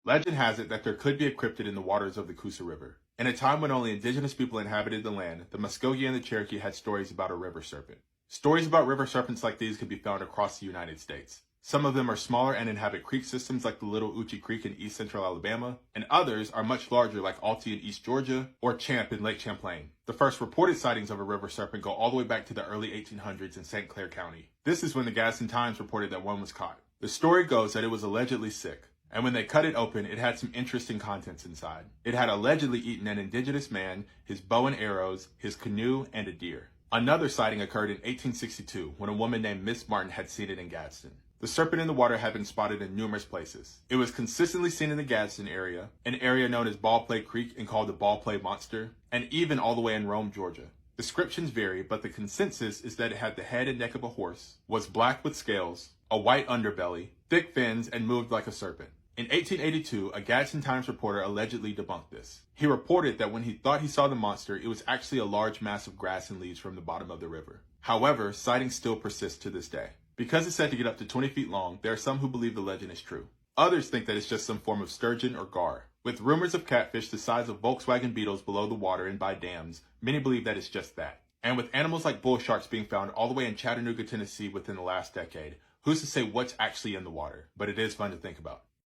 Legend has it that there could be a cryptid in the waters of the Coosa River. In a time when only indigenous people inhabited the land, the Muskogee and the Cherokee had stories about a river serpent. Stories about river serpents like these could be found across the United States. Some of them are smaller and inhabit creek systems like the Little Uchi Creek in east central Alabama, and others are much larger like Alti in East Georgia or Champ in Lake Champlain. The first reported sightings of a river serpent go all the way back to the early 1800s in St. Clair County. This is when the Gadsden Times reported that one was caught. The story goes that it was allegedly sick, and when they cut it open, it had some interesting contents inside. It had allegedly eaten an indigenous man, his bow and arrows, his canoe, and a deer. Another sighting occurred in 1862 when a woman named Miss Martin had seen it in Gadsden. The serpent in the water had been spotted in numerous places. It was consistently seen in the Gadsden area, an area known as Ballplay Creek and called the Ballplay Monster, and even all the way in Rome, Georgia. Descriptions vary, but the consensus is that it had the head and neck of a horse, was black with scales, a white underbelly, thick fins, and moved like a serpent. In 1882, a Gadsden Times reporter allegedly debunked this. He reported that when he thought he saw the monster, it was actually a large mass of grass and leaves from the bottom of the river. However, sightings still persist to this day. Because it's said to get up to 20 feet long, there are some who believe the legend is true. Others think that it's just some form of sturgeon or gar. With rumors of catfish the size of Volkswagen Beetles below the water and by dams, many believe that it's just that. And with animals like bull sharks being found all the way in Chattanooga, Tennessee within the last decade, who's to say what's actually in the water? But it is fun to think about.